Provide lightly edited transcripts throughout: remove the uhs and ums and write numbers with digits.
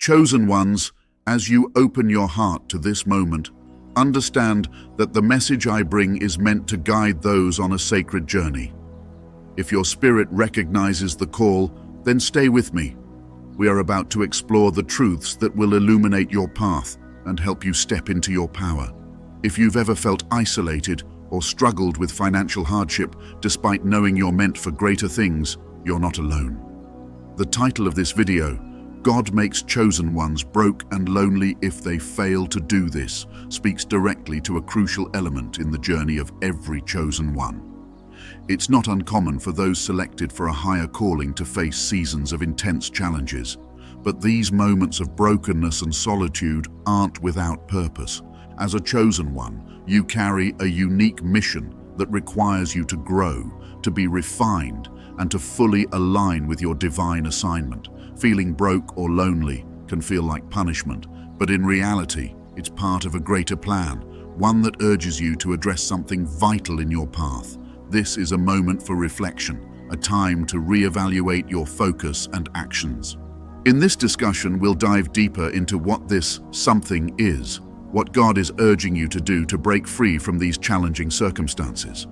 Chosen ones, as you open your heart to this moment, understand that the message I bring is meant to guide those on a sacred journey. If your spirit recognizes the call, then stay with me. We are about to explore the truths that will illuminate your path and help you step into your power. If you've ever felt isolated or struggled with financial hardship despite knowing you're meant for greater things, you're not alone. The title of this video, God Makes Chosen Ones Broke and Lonely If They Fail to Do This, speaks directly to a crucial element in the journey of every chosen one. It's not uncommon for those selected for a higher calling to face seasons of intense challenges, but these moments of brokenness and solitude aren't without purpose. As a chosen one, you carry a unique mission that requires you to grow, to be refined, and to fully align with your divine assignment. Feeling broke or lonely can feel like punishment, but in reality, it's part of a greater plan, one that urges you to address something vital in your path. This is a moment for reflection, a time to reevaluate your focus and actions. In this discussion, we'll dive deeper into what this something is, what God is urging you to do to break free from these challenging circumstances.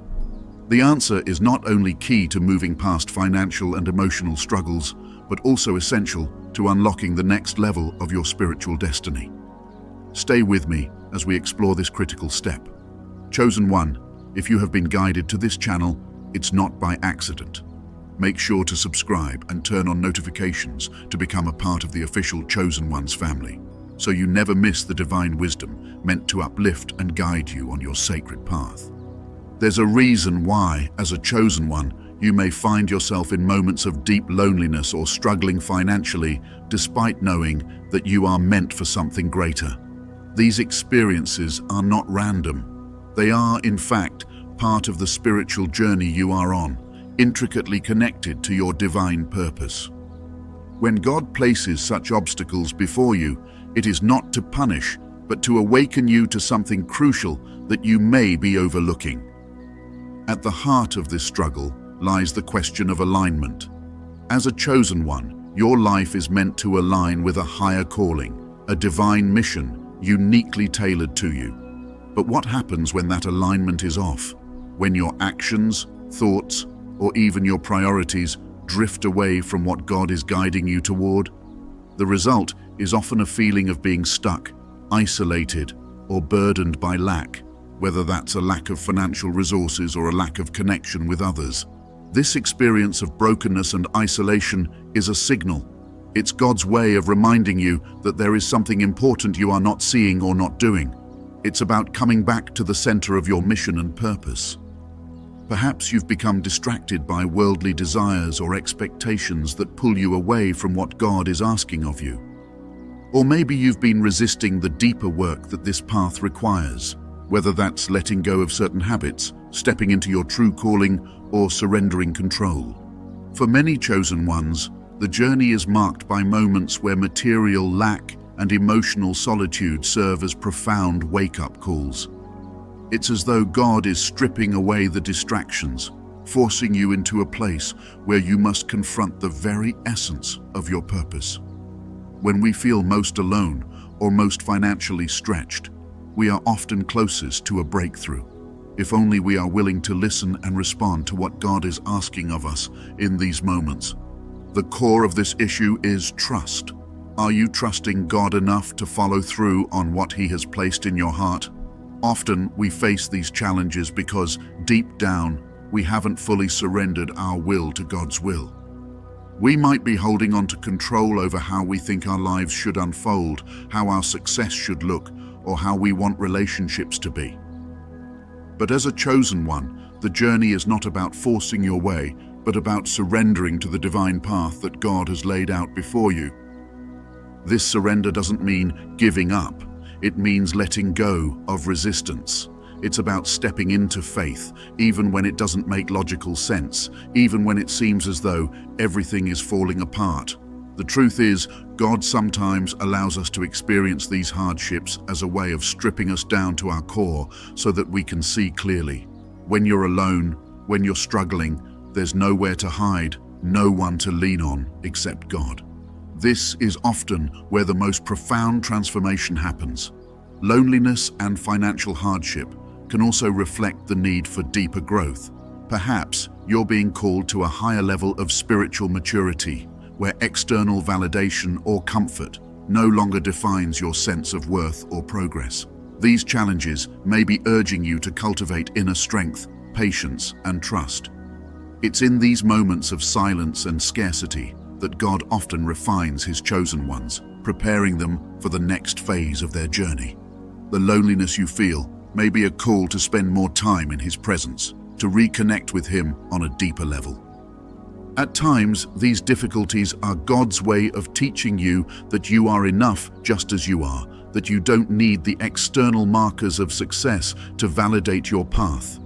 The answer is not only key to moving past financial and emotional struggles, but also essential to unlocking the next level of your spiritual destiny. Stay with me as we explore this critical step. Chosen one, if you have been guided to this channel, it's not by accident. Make sure to subscribe and turn on notifications to become a part of the official Chosen Ones family, so you never miss the divine wisdom meant to uplift and guide you on your sacred path. There's a reason why, as a chosen one, you may find yourself in moments of deep loneliness or struggling financially, despite knowing that you are meant for something greater. These experiences are not random. They are, in fact, part of the spiritual journey you are on, intricately connected to your divine purpose. When God places such obstacles before you, it is not to punish, but to awaken you to something crucial that you may be overlooking. At the heart of this struggle lies the question of alignment. As a chosen one, your life is meant to align with a higher calling, a divine mission uniquely tailored to you. But what happens when that alignment is off? When your actions, thoughts, or even your priorities drift away from what God is guiding you toward? The result is often a feeling of being stuck, isolated, or burdened by lack, whether that's a lack of financial resources or a lack of connection with others. This experience of brokenness and isolation is a signal. It's God's way of reminding you that there is something important you are not seeing or not doing. It's about coming back to the center of your mission and purpose. Perhaps you've become distracted by worldly desires or expectations that pull you away from what God is asking of you. Or maybe you've been resisting the deeper work that this path requires, whether that's letting go of certain habits, stepping into your true calling, or surrendering control. For many chosen ones, the journey is marked by moments where material lack and emotional solitude serve as profound wake-up calls. It's as though God is stripping away the distractions, forcing you into a place where you must confront the very essence of your purpose. When we feel most alone or most financially stretched, we are often closest to a breakthrough. If only we are willing to listen and respond to what God is asking of us in these moments. The core of this issue is trust. Are you trusting God enough to follow through on what He has placed in your heart? Often we face these challenges because, deep down, we haven't fully surrendered our will to God's will. We might be holding on to control over how we think our lives should unfold, how our success should look, or how we want relationships to be. But as a chosen one, the journey is not about forcing your way, but about surrendering to the divine path that God has laid out before you. This surrender doesn't mean giving up. It means letting go of resistance. It's about stepping into faith, even when it doesn't make logical sense, even when it seems as though everything is falling apart. The truth is, God sometimes allows us to experience these hardships as a way of stripping us down to our core so that we can see clearly. When you're alone, when you're struggling, there's nowhere to hide, no one to lean on except God. This is often where the most profound transformation happens. Loneliness and financial hardship can also reflect the need for deeper growth. Perhaps you're being called to a higher level of spiritual maturity, where external validation or comfort no longer defines your sense of worth or progress. These challenges may be urging you to cultivate inner strength, patience, and trust. It's in these moments of silence and scarcity that God often refines His chosen ones, preparing them for the next phase of their journey. The loneliness you feel may be a call to spend more time in His presence, to reconnect with Him on a deeper level. At times, these difficulties are God's way of teaching you that you are enough just as you are, that you don't need the external markers of success to validate your path.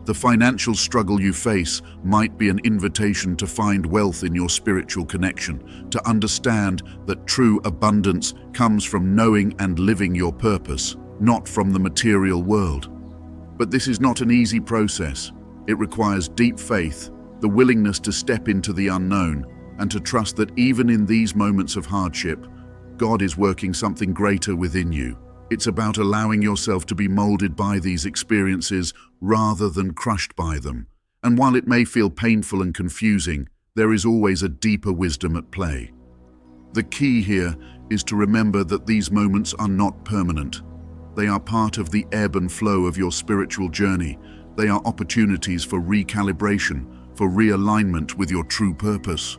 The financial struggle you face might be an invitation to find wealth in your spiritual connection, to understand that true abundance comes from knowing and living your purpose, not from the material world. But this is not an easy process. It requires deep faith, the willingness to step into the unknown, and to trust that even in these moments of hardship, God is working something greater within you. It's about allowing yourself to be molded by these experiences rather than crushed by them. And while it may feel painful and confusing, there is always a deeper wisdom at play. The key here is to remember that these moments are not permanent. They are part of the ebb and flow of your spiritual journey. They are opportunities for recalibration, for realignment with your true purpose.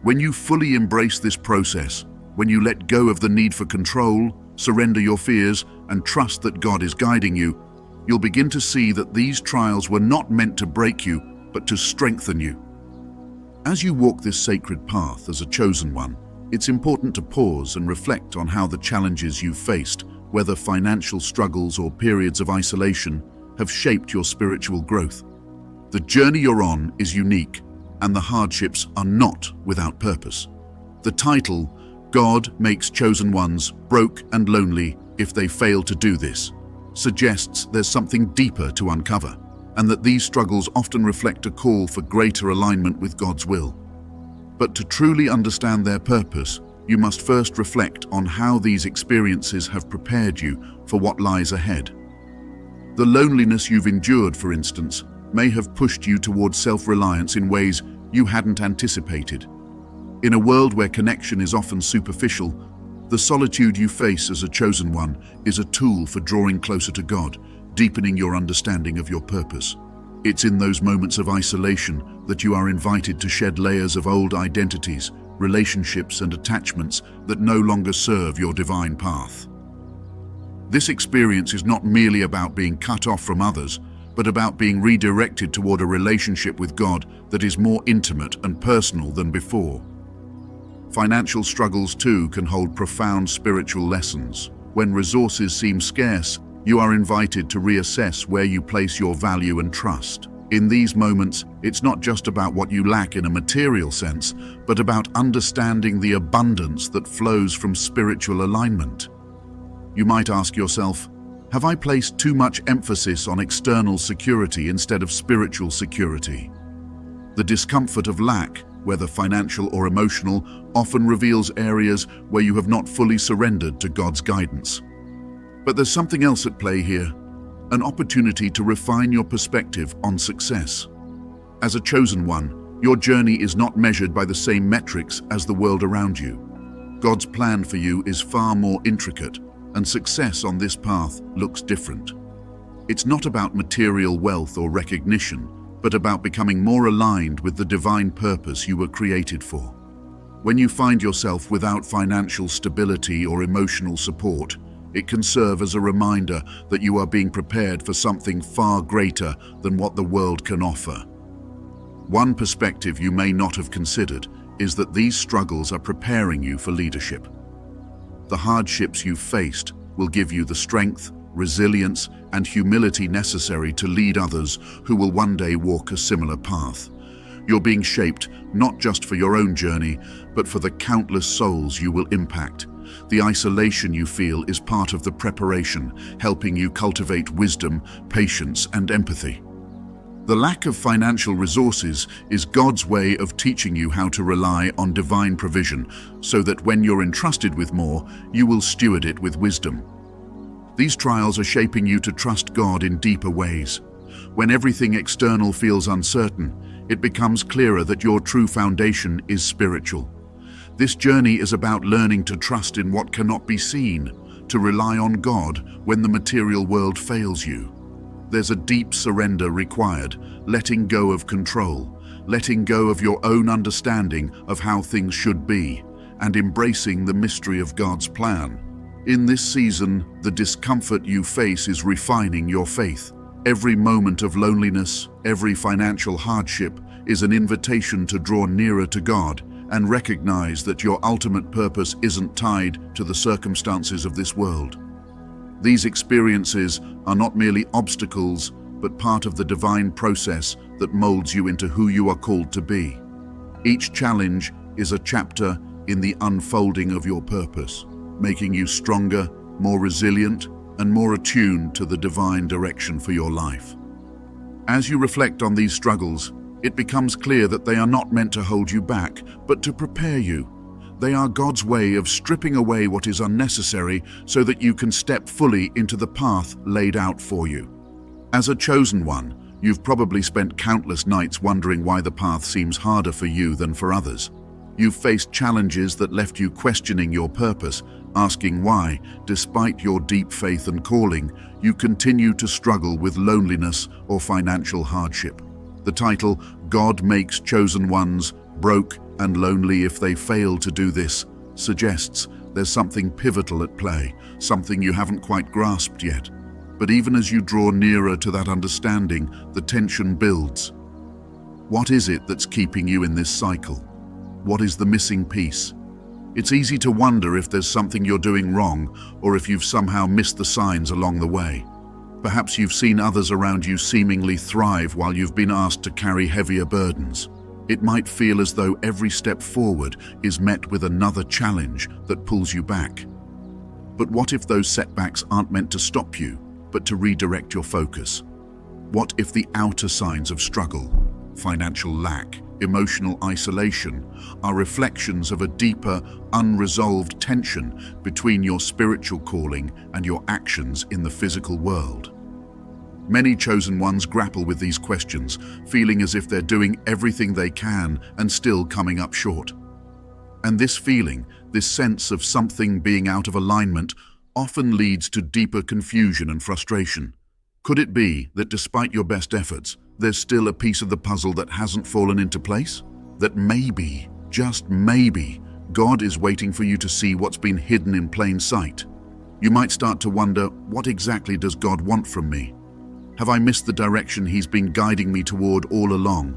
When you fully embrace this process, when you let go of the need for control, surrender your fears, and trust that God is guiding you, you'll begin to see that these trials were not meant to break you, but to strengthen you. As you walk this sacred path as a chosen one, it's important to pause and reflect on how the challenges you've faced, whether financial struggles or periods of isolation, have shaped your spiritual growth. The journey you're on is unique, and the hardships are not without purpose. The title, God Makes Chosen Ones Broke and Lonely If They Fail to Do This, suggests there's something deeper to uncover, and that these struggles often reflect a call for greater alignment with God's will. But to truly understand their purpose, you must first reflect on how these experiences have prepared you for what lies ahead. The loneliness you've endured, for instance, may have pushed you towards self-reliance in ways you hadn't anticipated. In a world where connection is often superficial, the solitude you face as a chosen one is a tool for drawing closer to God, deepening your understanding of your purpose. It's in those moments of isolation that you are invited to shed layers of old identities, relationships, and attachments that no longer serve your divine path. This experience is not merely about being cut off from others, but about being redirected toward a relationship with God that is more intimate and personal than before. Financial struggles, too, can hold profound spiritual lessons. When resources seem scarce, you are invited to reassess where you place your value and trust. In these moments, it's not just about what you lack in a material sense, but about understanding the abundance that flows from spiritual alignment. You might ask yourself, have I placed too much emphasis on external security instead of spiritual security? The discomfort of lack, whether financial or emotional, often reveals areas where you have not fully surrendered to God's guidance. But there's something else at play here, an opportunity to refine your perspective on success. As a chosen one, your journey is not measured by the same metrics as the world around you. God's plan for you is far more intricate, and success on this path looks different. It's not about material wealth or recognition, but about becoming more aligned with the divine purpose you were created for. When you find yourself without financial stability or emotional support, it can serve as a reminder that you are being prepared for something far greater than what the world can offer. One perspective you may not have considered is that these struggles are preparing you for leadership. The hardships you've faced will give you the strength, resilience, and humility necessary to lead others who will one day walk a similar path. You're being shaped not just for your own journey, but for the countless souls you will impact. The isolation you feel is part of the preparation, helping you cultivate wisdom, patience, and empathy. The lack of financial resources is God's way of teaching you how to rely on divine provision, so that when you're entrusted with more, you will steward it with wisdom. These trials are shaping you to trust God in deeper ways. When everything external feels uncertain, it becomes clearer that your true foundation is spiritual. This journey is about learning to trust in what cannot be seen, to rely on God when the material world fails you. There's a deep surrender required, letting go of control, letting go of your own understanding of how things should be, and embracing the mystery of God's plan. In this season, the discomfort you face is refining your faith. Every moment of loneliness, every financial hardship is an invitation to draw nearer to God and recognize that your ultimate purpose isn't tied to the circumstances of this world. These experiences are not merely obstacles, but part of the divine process that molds you into who you are called to be. Each challenge is a chapter in the unfolding of your purpose, making you stronger, more resilient, and more attuned to the divine direction for your life. As you reflect on these struggles, it becomes clear that they are not meant to hold you back, but to prepare you. They are God's way of stripping away what is unnecessary so that you can step fully into the path laid out for you. As a chosen one, you've probably spent countless nights wondering why the path seems harder for you than for others. You've faced challenges that left you questioning your purpose, asking why, despite your deep faith and calling, you continue to struggle with loneliness or financial hardship. The title, God Makes Chosen Ones Broke and Lonely If They Fail to Do This, suggests there's something pivotal at play, something you haven't quite grasped yet. But even as you draw nearer to that understanding, the tension builds. What is it that's keeping you in this cycle? What is the missing piece? It's easy to wonder if there's something you're doing wrong or if you've somehow missed the signs along the way. Perhaps you've seen others around you seemingly thrive while you've been asked to carry heavier burdens. It might feel as though every step forward is met with another challenge that pulls you back. But what if those setbacks aren't meant to stop you, but to redirect your focus? What if the outer signs of struggle, financial lack, emotional isolation, are reflections of a deeper, unresolved tension between your spiritual calling and your actions in the physical world? Many chosen ones grapple with these questions, feeling as if they're doing everything they can and still coming up short. And this feeling, this sense of something being out of alignment, often leads to deeper confusion and frustration. Could it be that despite your best efforts, there's still a piece of the puzzle that hasn't fallen into place? That maybe, just maybe, God is waiting for you to see what's been hidden in plain sight. You might start to wonder, what exactly does God want from me? Have I missed the direction He's been guiding me toward all along?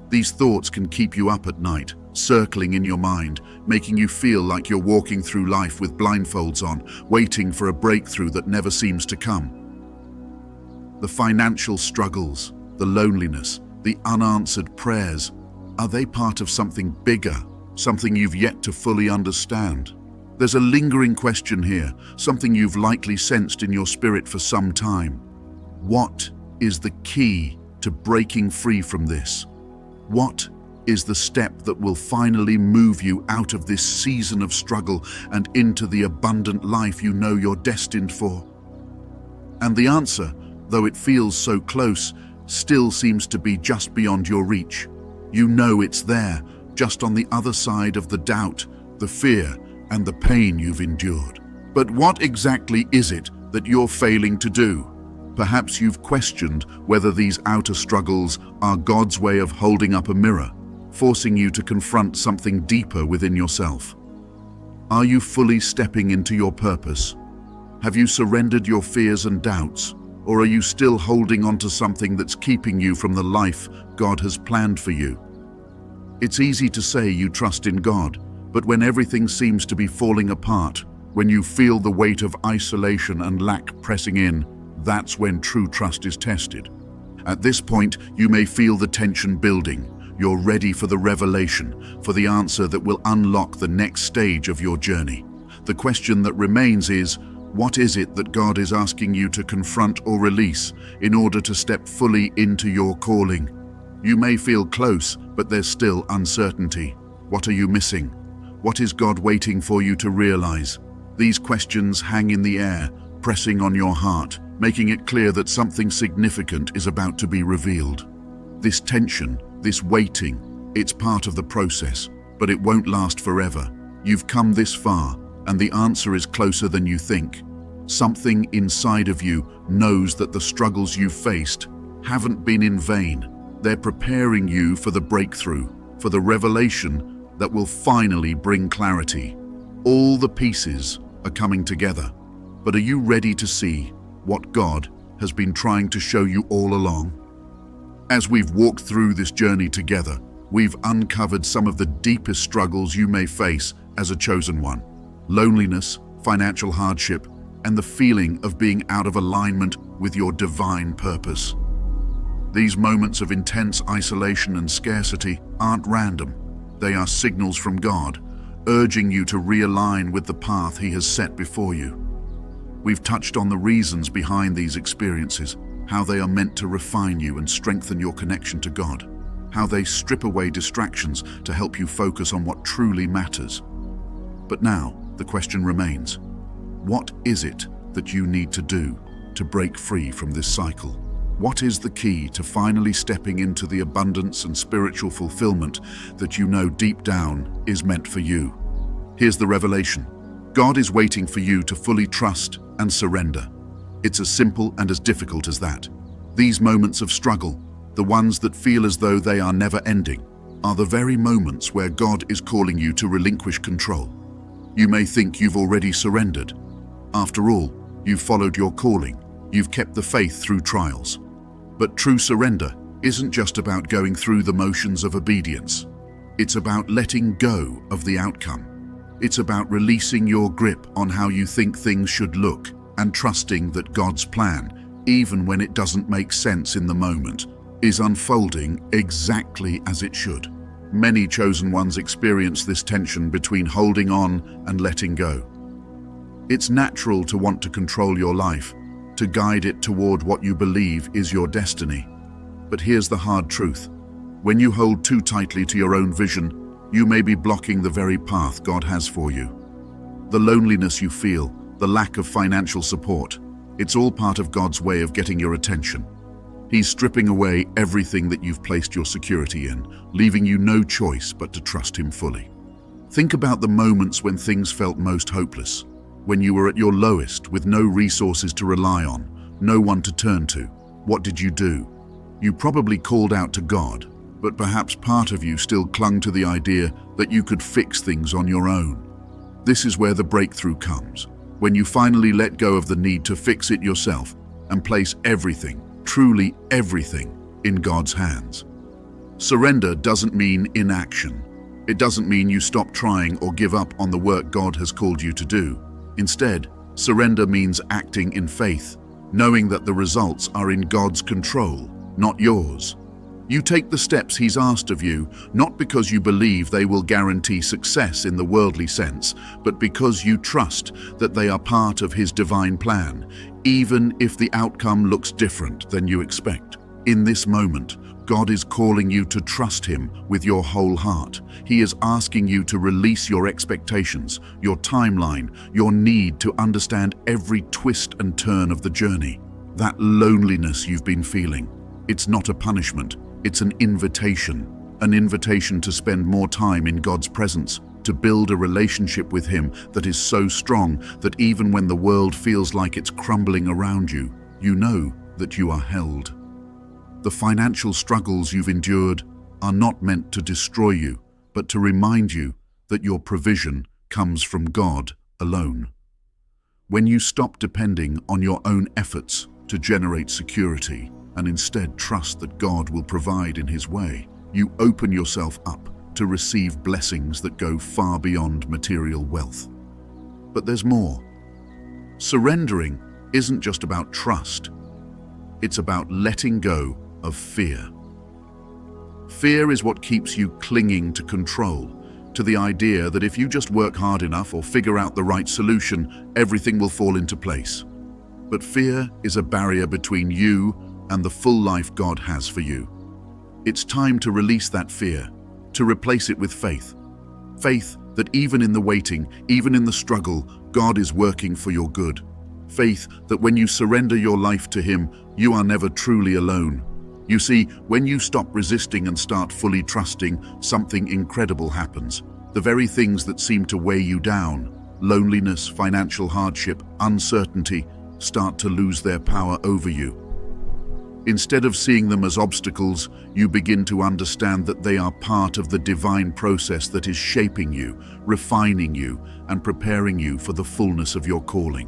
These thoughts can keep you up at night, circling in your mind, making you feel like you're walking through life with blindfolds on, waiting for a breakthrough that never seems to come. The financial struggles, the loneliness, the unanswered prayers, are they part of something bigger, something you've yet to fully understand? There's a lingering question here, something you've likely sensed in your spirit for some time. What is the key to breaking free from this? What is the step that will finally move you out of this season of struggle and into the abundant life you know you're destined for? And the answer, though it feels so close, still seems to be just beyond your reach. You know it's there, just on the other side of the doubt, the fear, and the pain you've endured. But what exactly is it that you're failing to do? Perhaps you've questioned whether these outer struggles are God's way of holding up a mirror, forcing you to confront something deeper within yourself. Are you fully stepping into your purpose? Have you surrendered your fears and doubts? Or are you still holding on to something that's keeping you from the life God has planned for you? It's easy to say you trust in God, but when everything seems to be falling apart, when you feel the weight of isolation and lack pressing in, that's when true trust is tested. At this point, you may feel the tension building. You're ready for the revelation, for the answer that will unlock the next stage of your journey. The question that remains is, What is it that God is asking you to confront or release in order to step fully into your calling? You may feel close, but there's still uncertainty. What are you missing? What is God waiting for you to realize? These questions hang in the air, pressing on your heart, making it clear that something significant is about to be revealed. This tension, this waiting, it's part of the process, but it won't last forever. You've come this far, and the answer is closer than you think. Something inside of you knows that the struggles you've faced haven't been in vain. They're preparing you for the breakthrough, for the revelation that will finally bring clarity. All the pieces are coming together. But are you ready to see what God has been trying to show you all along? As we've walked through this journey together, we've uncovered some of the deepest struggles you may face as a chosen one. Loneliness, financial hardship, and the feeling of being out of alignment with your divine purpose. These moments of intense isolation and scarcity aren't random. They are signals from God, urging you to realign with the path He has set before you. We've touched on the reasons behind these experiences, how they are meant to refine you and strengthen your connection to God, how they strip away distractions to help you focus on what truly matters. But now, the question remains, what is it that you need to do to break free from this cycle? What is the key to finally stepping into the abundance and spiritual fulfillment that you know deep down is meant for you? Here's the revelation. God is waiting for you to fully trust and surrender. It's as simple and as difficult as that. These moments of struggle, the ones that feel as though they are never ending, are the very moments where God is calling you to relinquish control. You may think you've already surrendered. After all, you've followed your calling. You've kept the faith through trials. But true surrender isn't just about going through the motions of obedience. It's about letting go of the outcome. It's about releasing your grip on how you think things should look and trusting that God's plan, even when it doesn't make sense in the moment, is unfolding exactly as it should. Many chosen ones experience this tension between holding on and letting go. It's natural to want to control your life, to guide it toward what you believe is your destiny. But here's the hard truth. When you hold too tightly to your own vision, you may be blocking the very path God has for you. The loneliness you feel, the lack of financial support, it's all part of God's way of getting your attention. He's stripping away everything that you've placed your security in, leaving you no choice but to trust Him fully. Think about the moments when things felt most hopeless, when you were at your lowest with no resources to rely on, no one to turn to. What did you do? You probably called out to God, but perhaps part of you still clung to the idea that you could fix things on your own. This is where the breakthrough comes, when you finally let go of the need to fix it yourself and place everything, truly everything, in God's hands. Surrender doesn't mean inaction. It doesn't mean you stop trying or give up on the work God has called you to do. Instead, surrender means acting in faith, knowing that the results are in God's control, not yours. You take the steps He's asked of you, not because you believe they will guarantee success in the worldly sense, but because you trust that they are part of His divine plan, even if the outcome looks different than you expect. In this moment, God is calling you to trust Him with your whole heart. He is asking you to release your expectations, your timeline, your need to understand every twist and turn of the journey. That loneliness you've been feeling, it's not a punishment. It's an invitation to spend more time in God's presence, to build a relationship with Him that is so strong that even when the world feels like it's crumbling around you, you know that you are held. The financial struggles you've endured are not meant to destroy you, but to remind you that your provision comes from God alone. When you stop depending on your own efforts to generate security, and instead trust that God will provide in His way, you open yourself up to receive blessings that go far beyond material wealth. But there's more. Surrendering isn't just about trust. It's about letting go of fear. Fear is what keeps you clinging to control, to the idea that if you just work hard enough or figure out the right solution, everything will fall into place. But fear is a barrier between you and the full life God has for you. It's time to release that fear, to replace it with faith. Faith that even in the waiting, even in the struggle, God is working for your good. Faith that when you surrender your life to Him, you are never truly alone. You see, when you stop resisting and start fully trusting, something incredible happens. The very things that seem to weigh you down, loneliness, financial hardship, uncertainty, start to lose their power over you. Instead of seeing them as obstacles, you begin to understand that they are part of the divine process that is shaping you, refining you, and preparing you for the fullness of your calling.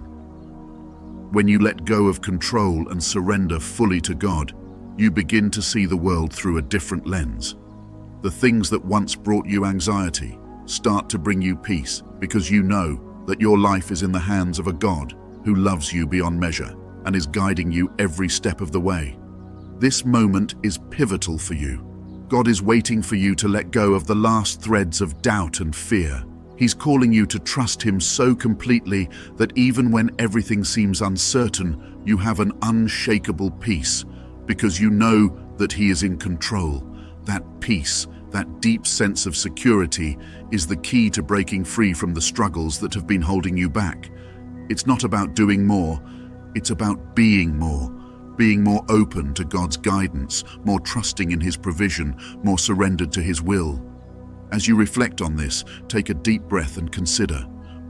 When you let go of control and surrender fully to God, you begin to see the world through a different lens. The things that once brought you anxiety start to bring you peace because you know that your life is in the hands of a God who loves you beyond measure and is guiding you every step of the way. This moment is pivotal for you. God is waiting for you to let go of the last threads of doubt and fear. He's calling you to trust Him so completely that even when everything seems uncertain, you have an unshakable peace because you know that He is in control. That peace, that deep sense of security, is the key to breaking free from the struggles that have been holding you back. It's not about doing more, it's about being more open to God's guidance, more trusting in His provision, more surrendered to His will. As you reflect on this, take a deep breath and consider,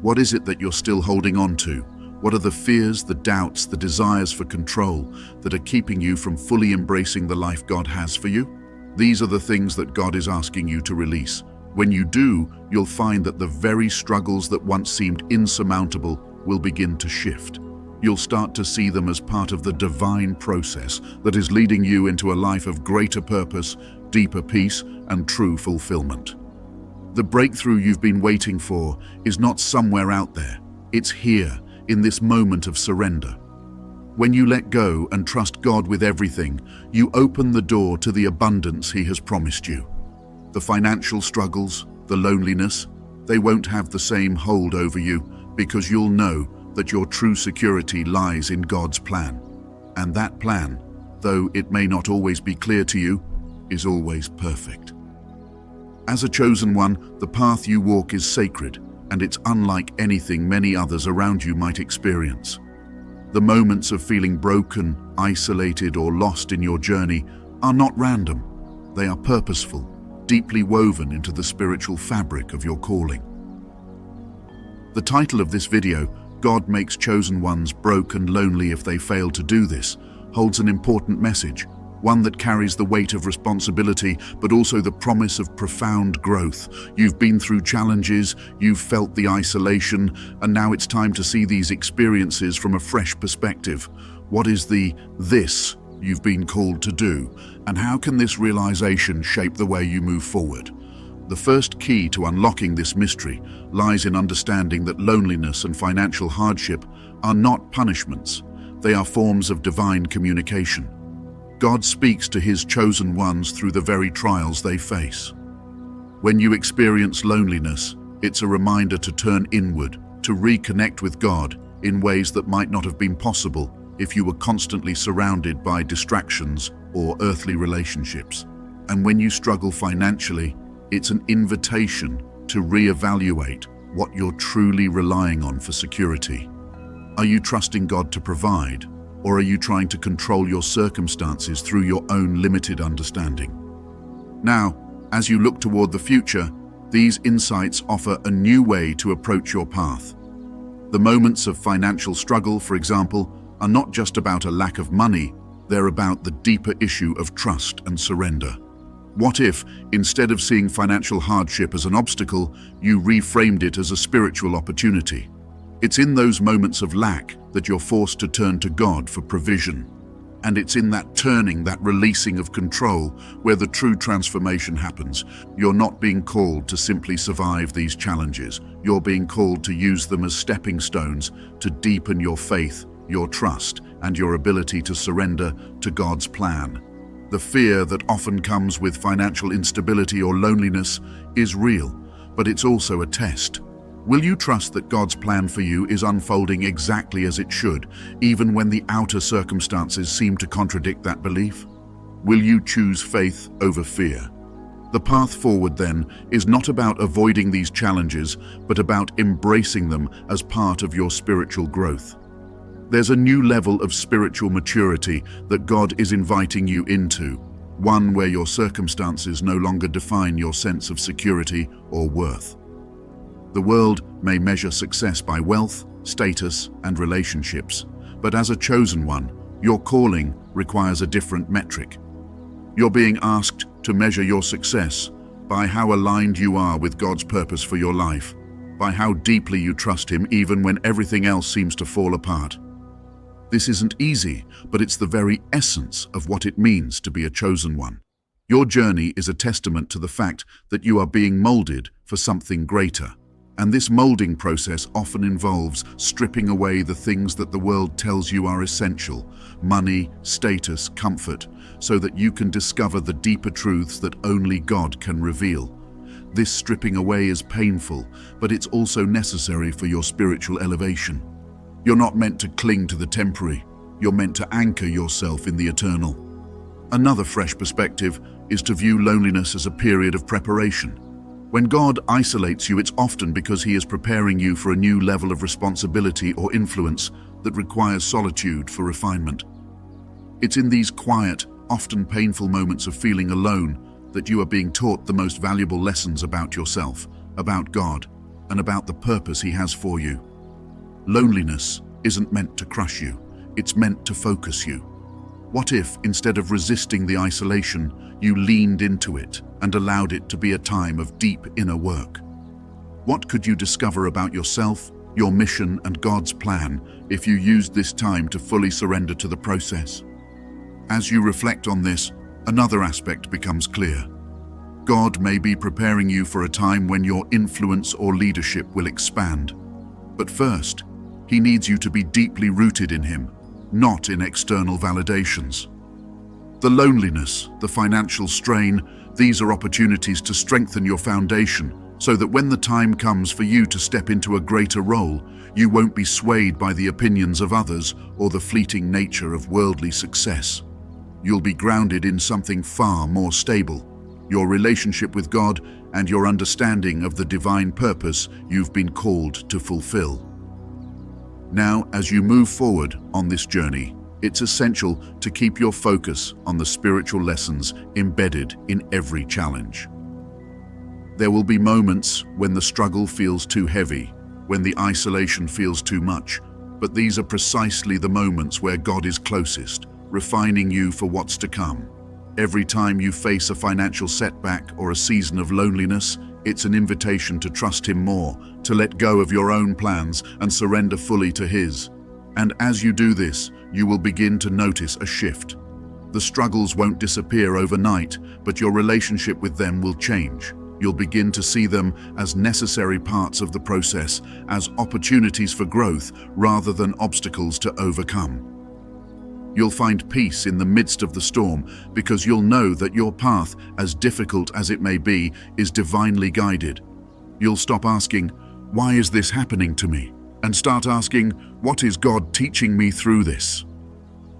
what is it that you're still holding on to? What are the fears, the doubts, the desires for control that are keeping you from fully embracing the life God has for you? These are the things that God is asking you to release. When you do, you'll find that the very struggles that once seemed insurmountable will begin to shift. You'll start to see them as part of the divine process that is leading you into a life of greater purpose, deeper peace, and true fulfillment. The breakthrough you've been waiting for is not somewhere out there. It's here, in this moment of surrender. When you let go and trust God with everything, you open the door to the abundance He has promised you. The financial struggles, the loneliness, they won't have the same hold over you because you'll know that your true security lies in God's plan. And that plan, though it may not always be clear to you, is always perfect. As a chosen one, the path you walk is sacred, and it's unlike anything many others around you might experience. The moments of feeling broken, isolated, or lost in your journey are not random. They are purposeful, deeply woven into the spiritual fabric of your calling. The title of this video, God Makes Chosen Ones Broke and Lonely If They Fail to Do This, holds an important message, one that carries the weight of responsibility, but also the promise of profound growth. You've been through challenges, you've felt the isolation, and now it's time to see these experiences from a fresh perspective. What is this you've been called to do, and how can this realization shape the way you move forward? The first key to unlocking this mystery lies in understanding that loneliness and financial hardship are not punishments. They are forms of divine communication. God speaks to His chosen ones through the very trials they face. When you experience loneliness, it's a reminder to turn inward, to reconnect with God in ways that might not have been possible if you were constantly surrounded by distractions or earthly relationships. And when you struggle financially, it's an invitation to reevaluate what you're truly relying on for security. Are you trusting God to provide? Or are you trying to control your circumstances through your own limited understanding? Now, as you look toward the future, these insights offer a new way to approach your path. The moments of financial struggle, for example, are not just about a lack of money, they're about the deeper issue of trust and surrender. What if, instead of seeing financial hardship as an obstacle, you reframed it as a spiritual opportunity? It's in those moments of lack that you're forced to turn to God for provision. And it's in that turning, that releasing of control, where the true transformation happens. You're not being called to simply survive these challenges. You're being called to use them as stepping stones to deepen your faith, your trust, and your ability to surrender to God's plan. The fear that often comes with financial instability or loneliness is real, but it's also a test. Will you trust that God's plan for you is unfolding exactly as it should, even when the outer circumstances seem to contradict that belief? Will you choose faith over fear? The path forward, then, is not about avoiding these challenges, but about embracing them as part of your spiritual growth. There's a new level of spiritual maturity that God is inviting you into, one where your circumstances no longer define your sense of security or worth. The world may measure success by wealth, status, and relationships, but as a chosen one, your calling requires a different metric. You're being asked to measure your success by how aligned you are with God's purpose for your life, by how deeply you trust Him even when everything else seems to fall apart. This isn't easy, but it's the very essence of what it means to be a chosen one. Your journey is a testament to the fact that you are being molded for something greater. And this molding process often involves stripping away the things that the world tells you are essential, money, status, comfort, so that you can discover the deeper truths that only God can reveal. This stripping away is painful, but it's also necessary for your spiritual elevation. You're not meant to cling to the temporary, you're meant to anchor yourself in the eternal. Another fresh perspective is to view loneliness as a period of preparation. When God isolates you, it's often because He is preparing you for a new level of responsibility or influence that requires solitude for refinement. It's in these quiet, often painful moments of feeling alone that you are being taught the most valuable lessons about yourself, about God, and about the purpose He has for you. Loneliness isn't meant to crush you, it's meant to focus you. What if, instead of resisting the isolation, you leaned into it and allowed it to be a time of deep inner work? What could you discover about yourself, your mission, and God's plan if you used this time to fully surrender to the process? As you reflect on this, another aspect becomes clear. God may be preparing you for a time when your influence or leadership will expand. But first, He needs you to be deeply rooted in Him, not in external validations. The loneliness, the financial strain, these are opportunities to strengthen your foundation so that when the time comes for you to step into a greater role, you won't be swayed by the opinions of others or the fleeting nature of worldly success. You'll be grounded in something far more stable, your relationship with God and your understanding of the divine purpose you've been called to fulfill. Now, as you move forward on this journey, it's essential to keep your focus on the spiritual lessons embedded in every challenge. There will be moments when the struggle feels too heavy, when the isolation feels too much, but these are precisely the moments where God is closest, refining you for what's to come. Every time you face a financial setback or a season of loneliness, it's an invitation to trust Him more, to let go of your own plans and surrender fully to His. And as you do this, you will begin to notice a shift. The struggles won't disappear overnight, but your relationship with them will change. You'll begin to see them as necessary parts of the process, as opportunities for growth rather than obstacles to overcome. You'll find peace in the midst of the storm because you'll know that your path, as difficult as it may be, is divinely guided. You'll stop asking, "Why is this happening to me?" and start asking, "What is God teaching me through this?"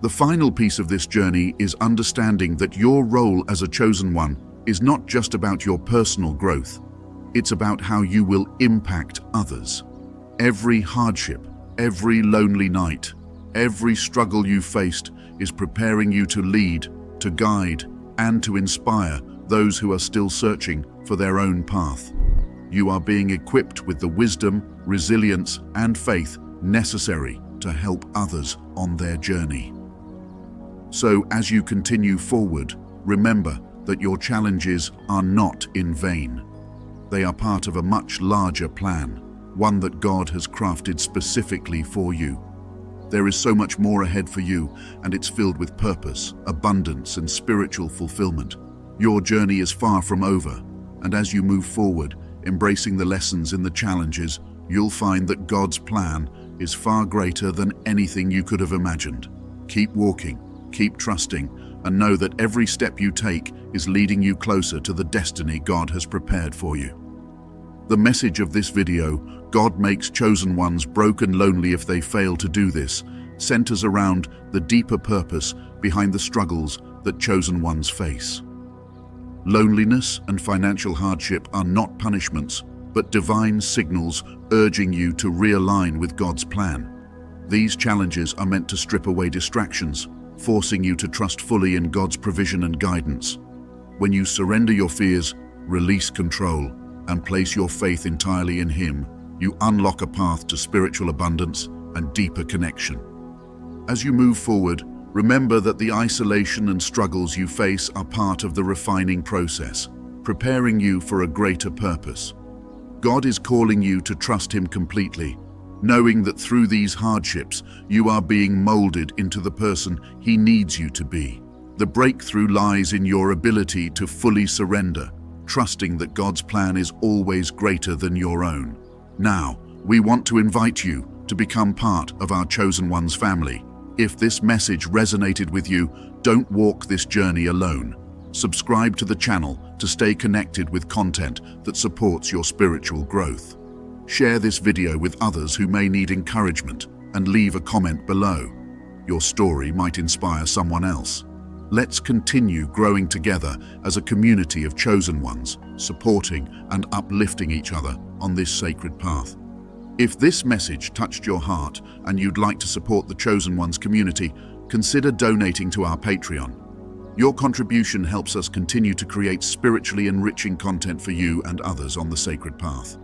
The final piece of this journey is understanding that your role as a chosen one is not just about your personal growth. It's about how you will impact others. Every hardship, every lonely night, every struggle you faced is preparing you to lead, to guide, and to inspire those who are still searching for their own path. You are being equipped with the wisdom, resilience, and faith necessary to help others on their journey. So, as you continue forward, remember that your challenges are not in vain. They are part of a much larger plan, one that God has crafted specifically for you. There is so much more ahead for you, and it's filled with purpose, abundance, and spiritual fulfillment. Your journey is far from over, and as you move forward, embracing the lessons in the challenges, you'll find that God's plan is far greater than anything you could have imagined. Keep walking, keep trusting, and know that every step you take is leading you closer to the destiny God has prepared for you. The message of this video, God makes chosen ones broken lonely if they fail to do this, centers around the deeper purpose behind the struggles that chosen ones face. Loneliness and financial hardship are not punishments, but divine signals urging you to realign with God's plan. These challenges are meant to strip away distractions, forcing you to trust fully in God's provision and guidance. When you surrender your fears, release control, and place your faith entirely in Him, you unlock a path to spiritual abundance and deeper connection. As you move forward, remember that the isolation and struggles you face are part of the refining process, preparing you for a greater purpose. God is calling you to trust Him completely, knowing that through these hardships, you are being molded into the person He needs you to be. The breakthrough lies in your ability to fully surrender, trusting that God's plan is always greater than your own. Now, we want to invite you to become part of our Chosen Ones family. If this message resonated with you, don't walk this journey alone. Subscribe to the channel to stay connected with content that supports your spiritual growth. Share this video with others who may need encouragement and leave a comment below. Your story might inspire someone else. Let's continue growing together as a community of chosen ones, supporting and uplifting each other on this sacred path. If this message touched your heart and you'd like to support the Chosen Ones community, consider donating to our Patreon. Your contribution helps us continue to create spiritually enriching content for you and others on the sacred path.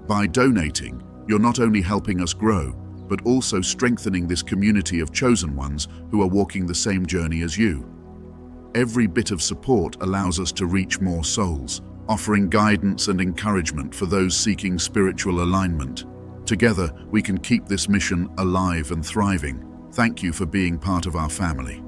By donating, you're not only helping us grow, but also strengthening this community of chosen ones who are walking the same journey as you. Every bit of support allows us to reach more souls, offering guidance and encouragement for those seeking spiritual alignment. Together, we can keep this mission alive and thriving. Thank you for being part of our family.